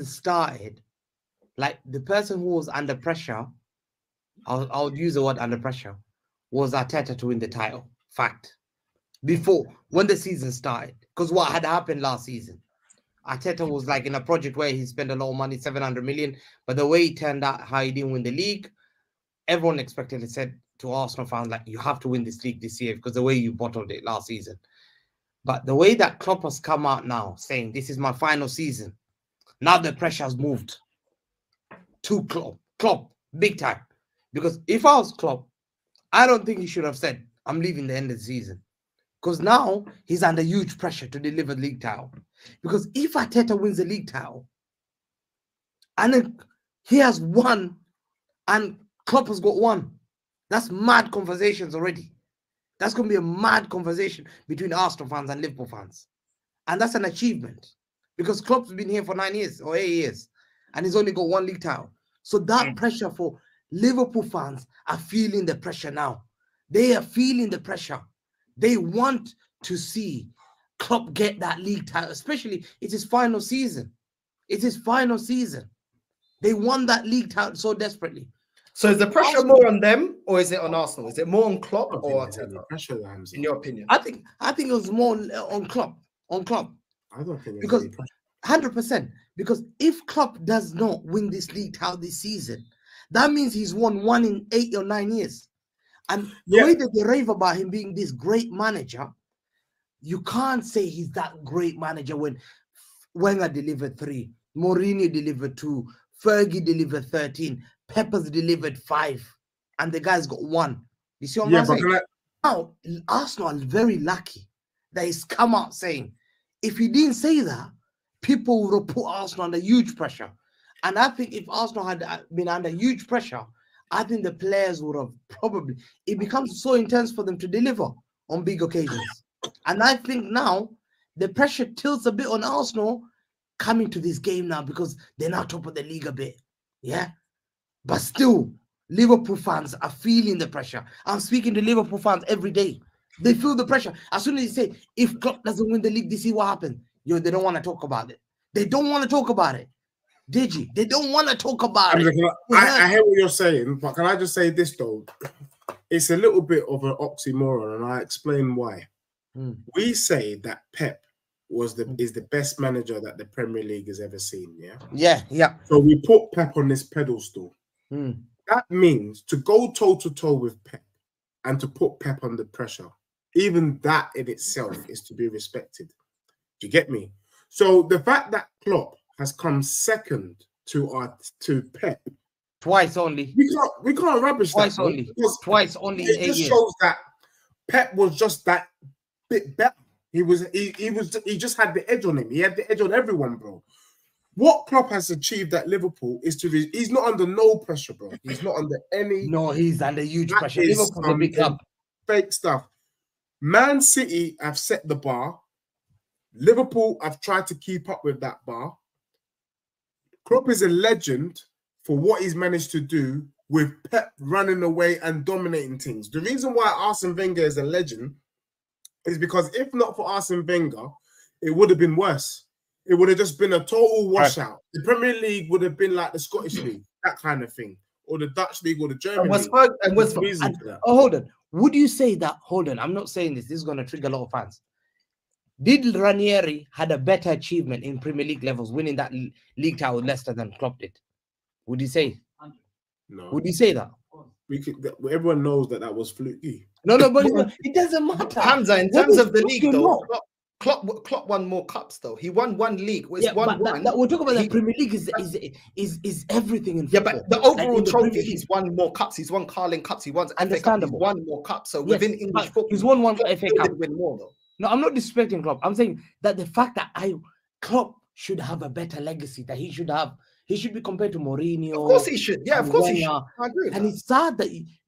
started, like the person who was under pressure, I'll use the word under pressure, was Arteta to win the title. Fact. Before, when the season started, because what had happened last season, Arteta was like in a project where he spent a lot of money, 700 million, but the way it turned out, how he didn't win the league, everyone expected, it said to Arsenal fans, like, you have to win this league this year because the way you bottled it last season. But the way that Klopp has come out now saying, this is my final season, now the pressure has moved to Klopp, big time. Because if I was Klopp, I don't think he should have said, I'm leaving the end of the season. Because now he's under huge pressure to deliver the league title. Because if Arteta wins the league title, and then he has won, and Klopp has got one, that's mad conversations already. That's going to be a mad conversation between Arsenal fans and Liverpool fans. And that's an achievement. Because Klopp's been here for 9 years or 8 years, and he's only got one league title. So that pressure for Liverpool fans are feeling the pressure now. They are feeling the pressure. They want to see Klopp get that league title, especially it's his final season. It's his final season. They want that league title so desperately. So is the pressure more on them or is it on Arsenal? Is it more on Klopp or pressure, in your opinion? I think it was more on Klopp. On Klopp. I don't think because 100%. Because if Klopp does not win this league title this season, that means he's won one in 8 or 9 years. And the way that they rave about him being this great manager, you can't say he's that great manager when Wenger delivered 3, Mourinho delivered 2, Fergie delivered 13, Peppers delivered 5, and the guy's got 1. You see what I'm saying? Now, Arsenal are very lucky that he's come out saying, if he didn't say that, people would have put Arsenal under huge pressure. And I think if Arsenal had been under huge pressure, I think the players would have probably, it becomes so intense for them to deliver on big occasions. And I think now the pressure tilts a bit on Arsenal coming to this game now because they're now top of the league a bit. Yeah. But still, Liverpool fans are feeling the pressure. I'm speaking to Liverpool fans every day. They feel the pressure. As soon as they say, if Klopp doesn't win the league, this is what happens. Yo, they don't want to talk about it. They don't want to talk about it. Digi, they don't want to talk about it. I hear what you're saying, but can I just say this though? It's a little bit of an oxymoron, and I explain why. We say that Pep is the best manager that the Premier League has ever seen. Yeah. So we put Pep on this pedestal. That means to go toe to toe with Pep and to put Pep under pressure. Even that in itself is to be respected. Do you get me? So the fact that Klopp has come second to Pep twice only. We can't rubbish twice that only. Twice only. It just shows that Pep was just that bit better. He just had the edge on him. He had the edge on everyone, bro. What Klopp has achieved at Liverpool is he's not under no pressure, bro. He's not under any. No, he's under huge pressure. Liverpool's a big club. Fake stuff. Man City have set the bar. Liverpool have tried to keep up with that bar. Klopp is a legend for what he's managed to do with Pep running away and dominating things. The reason why Arsene Wenger is a legend is because if not for Arsene Wenger, it would have been worse. It would have just been a total washout. Right. The Premier League would have been like the Scottish League, that kind of thing, or the Dutch League, or the German League. Hold on. Would you say that? Hold on. I'm not saying this. This is going to trigger a lot of fans. Did Ranieri had a better achievement in Premier League levels, winning that league title with Leicester than Klopp did? Would you say? No. Would you say that? Everyone knows that was fluky. No, but it doesn't matter. Hamza, in terms of the league, though, Klopp won more cups, though. He won 1 league. We're talking about the Premier League is everything in football. Yeah, but the overall trophy, he's won more cups. He's won Carling Cups. He won FA Cup. He's won more cups. So within English football, he's won 1 FA Cup. Win more, though. No, I'm not disrespecting Klopp. I'm saying that the fact that Klopp should have a better legacy, that he should be compared to Mourinho. Of course he should. Yeah, of course he should. I agree with that. It's sad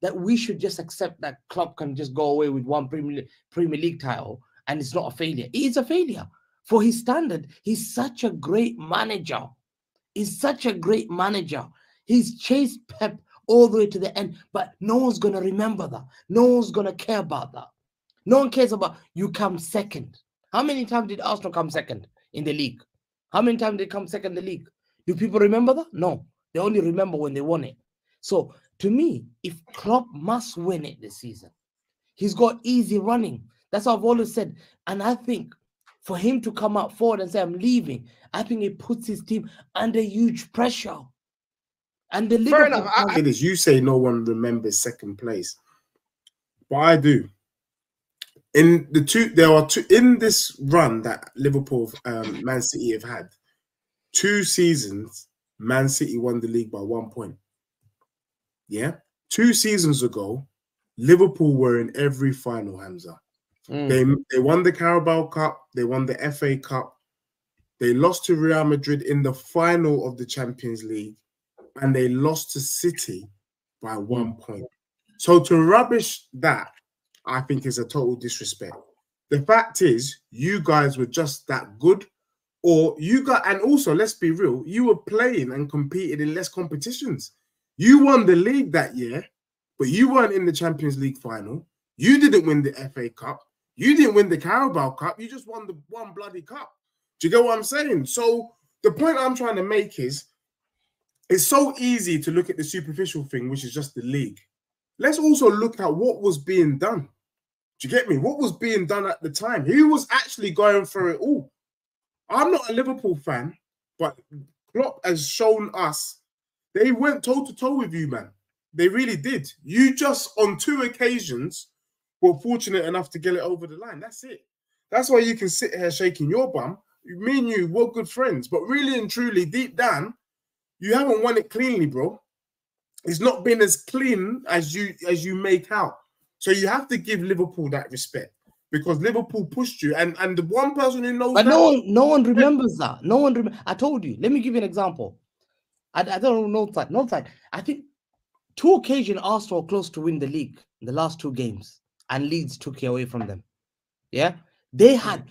that we should just accept that Klopp can just go away with 1 Premier League title and it's not a failure. It is a failure. For his standard, he's such a great manager. He's such a great manager. He's chased Pep all the way to the end, but no one's going to remember that. No one's going to care about that. No one cares about you come second. How many times did Arsenal come second in the league? How many times did they come second in the league? Do people remember that? No. They only remember when they won it. So to me, if Klopp must win it this season, he's got easy running. That's what I've always said. And I think for him to come out forward and say, I'm leaving, I think it puts his team under huge pressure. And the Fair enough. It is. You say no one remembers second place, but I do. In the there are two in this run that Liverpool, Man City have had. 2 seasons, Man City won the league by 1 point. Yeah, 2 seasons ago, Liverpool were in every final. Hamza, they won the Carabao Cup, they won the FA Cup, they lost to Real Madrid in the final of the Champions League, and they lost to City by 1 point. So to rubbish that, I think is a total disrespect. The fact is, you guys were just that good, or you got, and also let's be real, you were playing and competed in less competitions. You won the league that year, but you weren't in the Champions League final. You didn't win the FA Cup. You didn't win the Carabao Cup. You just won the one bloody cup. Do you get what I'm saying? So the point I'm trying to make is, it's so easy to look at the superficial thing, which is just the league. Let's also look at what was being done. Do you get me? What was being done at the time? Who was actually going through it all? I'm not a Liverpool fan, but Klopp has shown us they went toe-to-toe with you, man. They really did. You just, on 2 occasions, were fortunate enough to get it over the line. That's it. That's why you can sit here shaking your bum. Me and you, we're good friends. But really and truly, deep down, you haven't won it cleanly, bro. It's not been as clean as you make out. So you have to give Liverpool that respect, because Liverpool pushed you, and the one person who knows. But no one remembers that. No one. I told you. Let me give you an example. I don't know Northside. I think 2 occasions Arsenal were close to win the league in the last 2 games, and Leeds took it away from them. Yeah, they had.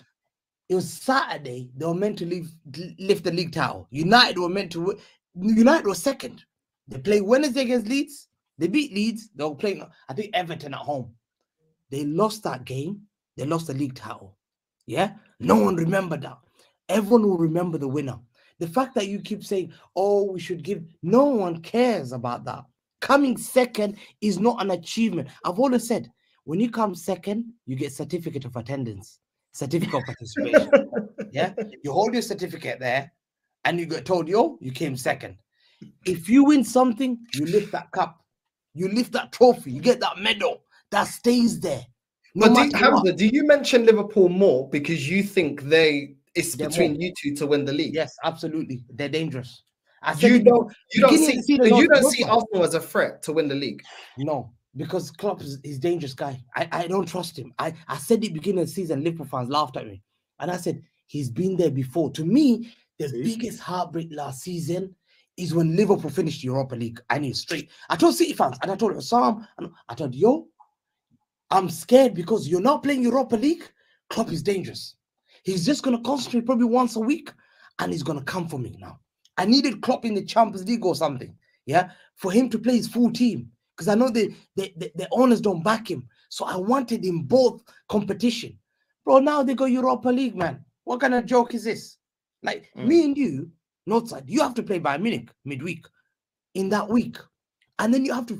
It was Saturday. They were meant to lift the league title. United were meant to. United was second. They played Wednesday against Leeds. They beat Leeds. They were playing, I think, Everton at home. They lost that game. They lost the league title. Yeah? No one remembered that. Everyone will remember the winner. The fact that you keep saying, oh, we should give, no one cares about that. Coming second is not an achievement. I've always said, when you come second, you get certificate of attendance, certificate of participation. Yeah? You hold your certificate there, and you get told, yo, you came second. If you win something, you lift that cup. You lift that trophy. You get that medal. That stays there. No, but Hamza, do you mention Liverpool more because you think it's between you two to win the league? Yes, absolutely. They're dangerous. You don't see Arsenal as a threat to win the league? No, because Klopp is a dangerous guy. I don't trust him. I said it beginning of the season, Liverpool fans laughed at me. And I said, he's been there before. To me, the biggest heartbreak last season is when Liverpool finished Europa League. I knew straight. I told City fans, and I told Sam, and I told, yo, I'm scared because you're not playing Europa League. Klopp is dangerous. He's just going to concentrate probably once a week, and he's going to come for me now. I needed Klopp in the Champions League or something, yeah, for him to play his full team, because I know the owners don't back him. So I wanted him both competition. Bro, now they go Europa League, man. What kind of joke is this? Like, me and you, Northside, you have to play Bayern Munich midweek in that week. And then you have to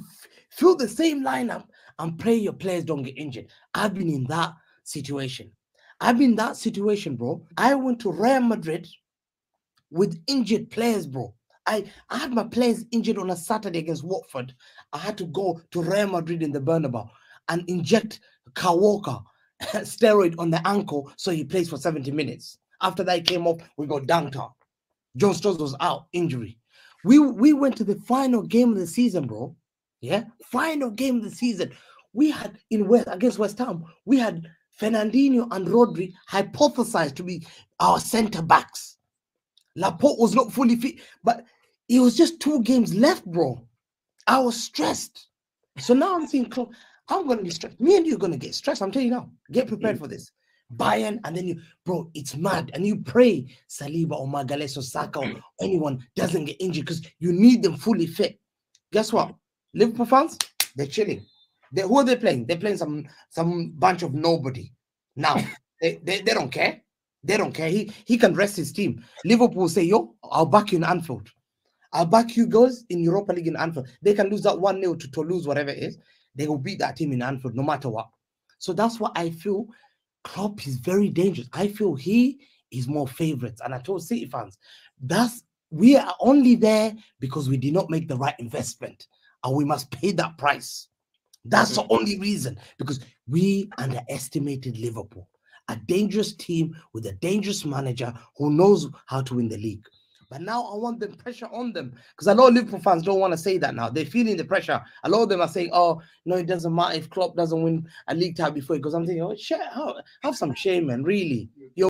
fill the same lineup and pray your players don't get injured. I've been in that situation. Bro. I went to Real Madrid with injured players, bro. I had my players injured on a Saturday against Watford. I had to go to Real Madrid in the Bernabeu and inject Kyle Walker steroid on the ankle so he plays for 70 minutes. After that, he came off, we got dunked out. John Stones was out, injury. We went to the final game of the season, bro. Yeah, final game of the season. We had against West Ham, we had Fernandinho and Rodri hypothesized to be our centre backs. Laporte was not fully fit, but it was just 2 games left, bro. I was stressed. So now I'm thinking, I'm going to be stressed. Me and you are going to get stressed. I'm telling you now. Get prepared for this. Bayern, and then bro, it's mad. And you pray Saliba or Magalhaes or Saka or anyone doesn't get injured because you need them fully fit. Guess what? Liverpool fans, they're chilling. Who are they playing? They're playing some bunch of nobody. Now, they don't care. They don't care. He can rest his team. Liverpool say, yo, I'll back you in Anfield. I'll back you guys in Europa League in Anfield. They can lose that 1-0 to Toulouse, whatever it is. They will beat that team in Anfield no matter what. So that's what I feel. Klopp is very dangerous. I feel he is more favorites. And I told City fans, we are only there because we did not make the right investment. And we must pay that price. That's the only reason. Because we underestimated Liverpool. A dangerous team with a dangerous manager who knows how to win the league. But now I want them pressure on them, because a lot of Liverpool fans don't want to say that now. They're feeling the pressure. A lot of them are saying, oh, no, it doesn't matter if Klopp doesn't win a league title before. Because I'm thinking, oh, shit, have some shame, man, really. You're